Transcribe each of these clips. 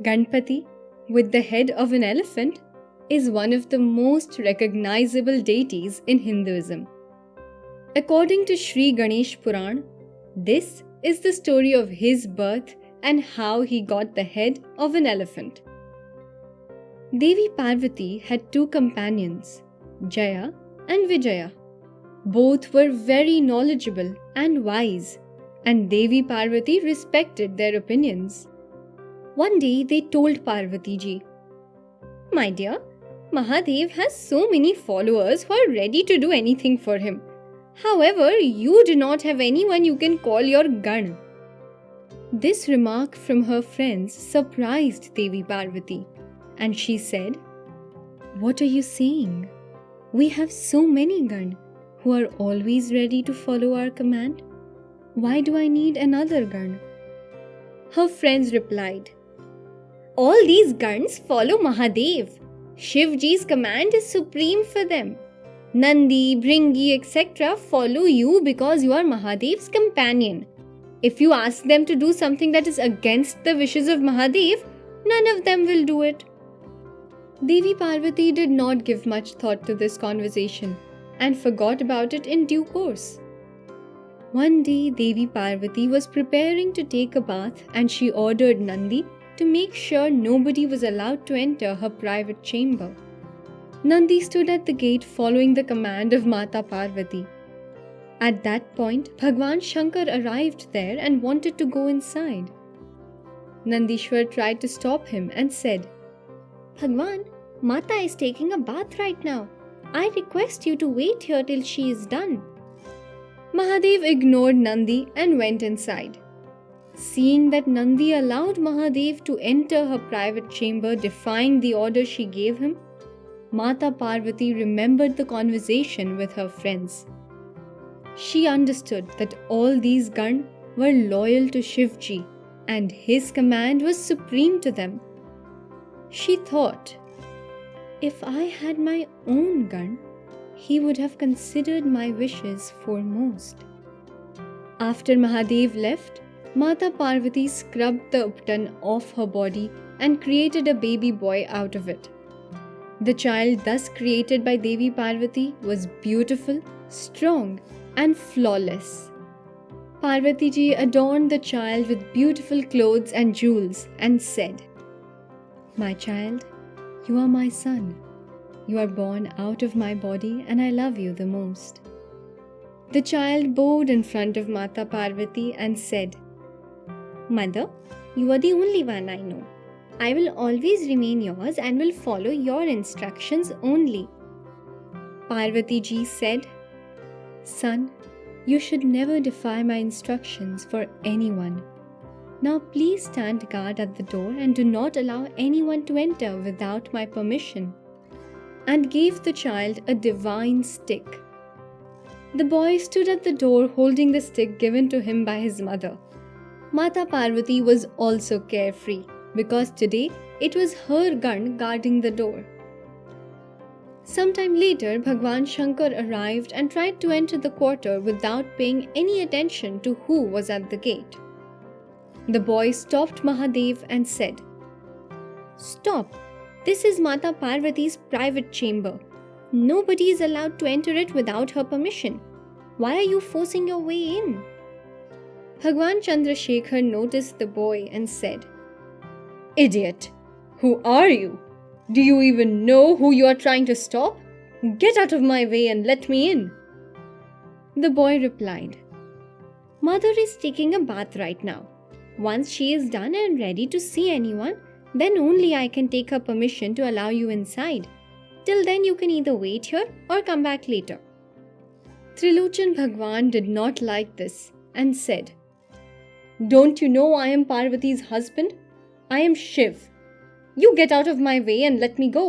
Ganpati, with the head of an elephant, is one of the most recognizable deities in Hinduism. According to Sri Ganesh Puran, this is the story of his birth and how he got the head of an elephant. Devi Parvati had two companions, Jaya and Vijaya. Both were very knowledgeable and wise, and Devi Parvati respected their opinions. One day they told Parvati ji, "My dear, Mahadev has so many followers who are ready to do anything for him. However, you do not have anyone you can call your Gan." This remark from her friends surprised Devi Parvati, and she said, "What are you saying? We have so many Gan who are always ready to follow our command. Why do I need another Gan?" Her friends replied, "All these Gans follow Mahadev. Shivji's command is supreme for them. Nandi, Bringi, etc. follow you because you are Mahadev's companion. If you ask them to do something that is against the wishes of Mahadev, none of them will do it." Devi Parvati did not give much thought to this conversation and forgot about it in due course. One day, Devi Parvati was preparing to take a bath and she ordered Nandi to make sure nobody was allowed to enter her private chamber. Nandi stood at the gate following the command of Mata Parvati. At that point, Bhagwan Shankar arrived there and wanted to go inside. Nandishwar tried to stop him and said, "Bhagwan, Mata is taking a bath right now. I request you to wait here till she is done." Mahadev ignored Nandi and went inside. Seeing that Nandi allowed Mahadev to enter her private chamber defying the order she gave him, Mata Parvati remembered the conversation with her friends. She understood that all these Gan were loyal to Shivji and his command was supreme to them. She thought, "If I had my own Gan, he would have considered my wishes foremost." After Mahadev left, Mata Parvati scrubbed the uptan off her body and created a baby boy out of it. The child thus created by Devi Parvati was beautiful, strong, and flawless. Parvati ji adorned the child with beautiful clothes and jewels and said, "My child, you are my son. You are born out of my body and I love you the most." The child bowed in front of Mata Parvati and said, "Mother, you are the only one I know. I will always remain yours and will follow your instructions only." Parvati ji said, "Son, you should never defy my instructions for anyone. Now please stand guard at the door and do not allow anyone to enter without my permission," and gave the child a divine stick. The boy stood at the door holding the stick given to him by his mother. Mata Parvati was also carefree because today it was her Gan guarding the door. Sometime later, Bhagwan Shankar arrived and tried to enter the quarter without paying any attention to who was at the gate. The boy stopped Mahadev and said, "Stop! This is Mata Parvati's private chamber. Nobody is allowed to enter it without her permission. Why are you forcing your way in?" Bhagwan Chandrasekhar noticed the boy and said, "Idiot! Who are you? Do you even know who you are trying to stop? Get out of my way and let me in." The boy replied, "Mother is taking a bath right now. Once she is done and ready to see anyone, then only I can take her permission to allow you inside. Till then you can either wait here or come back later." Trilochan Bhagwan did not like this and said, "Don't you know I am Parvati's husband? I am Shiv. You get out of my way and let me go."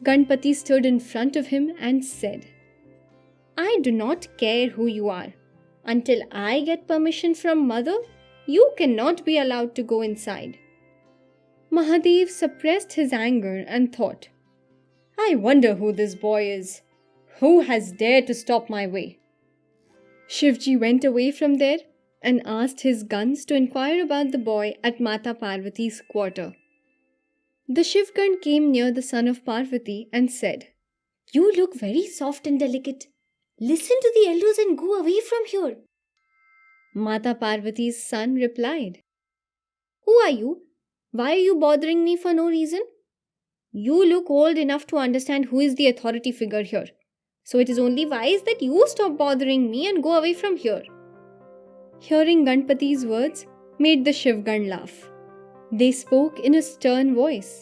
Ganpati stood in front of him and said, "I do not care who you are. Until I get permission from Mother, you cannot be allowed to go inside." Mahadev suppressed his anger and thought, "I wonder who this boy is. Who has dared to stop my way?" Shivji went away from there and asked his guns to inquire about the boy at Mata Parvati's quarter. The Shivgan came near the son of Parvati and said, "You look very soft and delicate. Listen to the elders and go away from here." Mata Parvati's son replied, "Who are you? Why are you bothering me for no reason? You look old enough to understand who is the authority figure here. So it is only wise that you stop bothering me and go away from here." Hearing Ganpati's words made the Shivgan laugh. They spoke in a stern voice.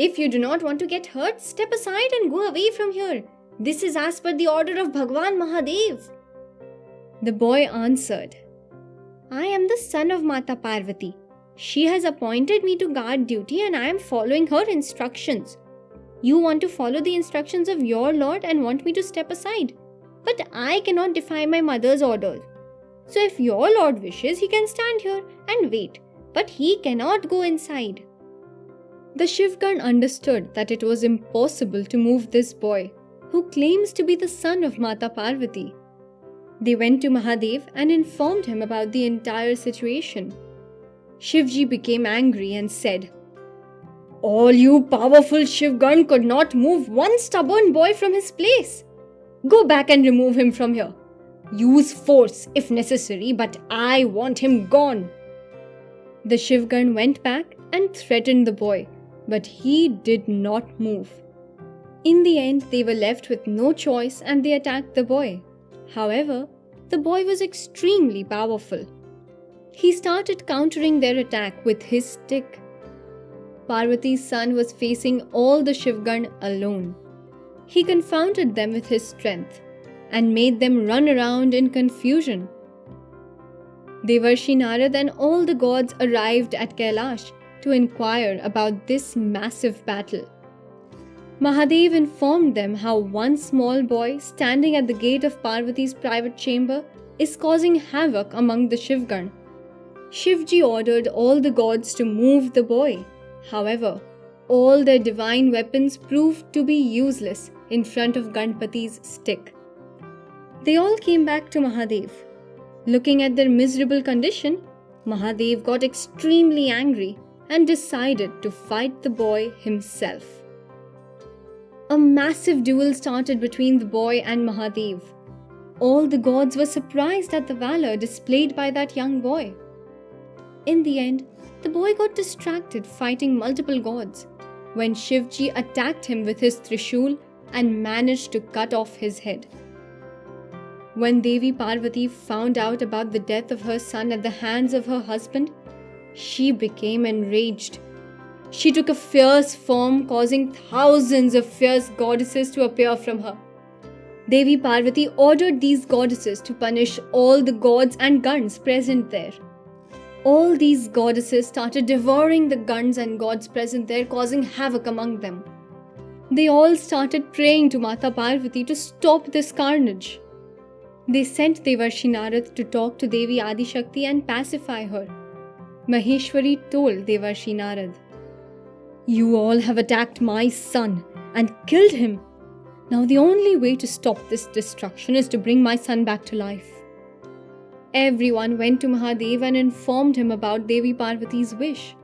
"If you do not want to get hurt, step aside and go away from here. This is as per the order of Bhagwan Mahadev." The boy answered, "I am the son of Mata Parvati. She has appointed me to guard duty and I am following her instructions. You want to follow the instructions of your lord and want me to step aside. But I cannot defy my mother's orders. So if your lord wishes, he can stand here and wait, but he cannot go inside." The Shivgan understood that it was impossible to move this boy, who claims to be the son of Mata Parvati. They went to Mahadev and informed him about the entire situation. Shivji became angry and said, "All you powerful Shivgan could not move one stubborn boy from his place. Go back and remove him from here. Use force if necessary, but I want him gone." The Shivgan went back and threatened the boy, but he did not move. In the end, they were left with no choice and they attacked the boy. However, the boy was extremely powerful. He started countering their attack with his stick. Parvati's son was facing all the Shivgan alone. He confounded them with his strength and made them run around in confusion. Devarshi Narad and all the gods arrived at Kailash to inquire about this massive battle. Mahadev informed them how one small boy standing at the gate of Parvati's private chamber is causing havoc among the Shivgan. Shivji ordered all the gods to move the boy. However, all their divine weapons proved to be useless in front of Ganpati's stick. They all came back to Mahadev. Looking at their miserable condition, Mahadev got extremely angry and decided to fight the boy himself. A massive duel started between the boy and Mahadev. All the gods were surprised at the valor displayed by that young boy. In the end, the boy got distracted fighting multiple gods when Shivji attacked him with his Trishul and managed to cut off his head. When Devi Parvati found out about the death of her son at the hands of her husband, she became enraged. She took a fierce form, causing thousands of fierce goddesses to appear from her. Devi Parvati ordered these goddesses to punish all the gods and Gans present there. All these goddesses started devouring the Gans and gods present there, causing havoc among them. They all started praying to Mata Parvati to stop this carnage. They sent Devarshi Narad to talk to Devi Adishakti and pacify her. Maheshwari told Devarshi Narad, "You all have attacked my son and killed him. Now the only way to stop this destruction is to bring my son back to life." Everyone went to Mahadev and informed him about Devi Parvati's wish.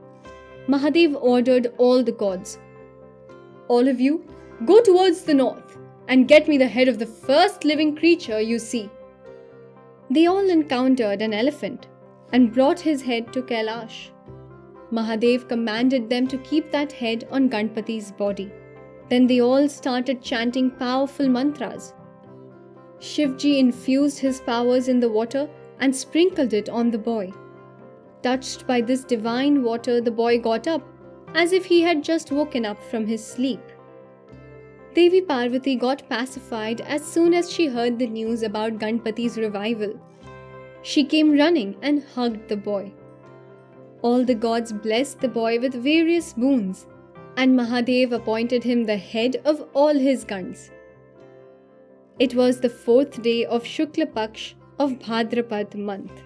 Mahadev ordered all the gods, "All of you, go towards the north and get me the head of the first living creature you see." They all encountered an elephant and brought his head to Kailash. Mahadev commanded them to keep that head on Ganpati's body. Then they all started chanting powerful mantras. Shivji infused his powers in the water and sprinkled it on the boy. Touched by this divine water, the boy got up as if he had just woken up from his sleep. Devi Parvati got pacified as soon as she heard the news about Ganpati's revival. She came running and hugged the boy. All the gods blessed the boy with various boons, and Mahadev appointed him the head of all his Gans. It was the 4th day of Shukla Paksh of Bhadrapad month.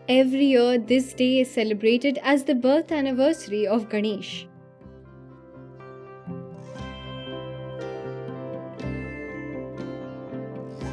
Every year this day is celebrated as the birth anniversary of Ganesh.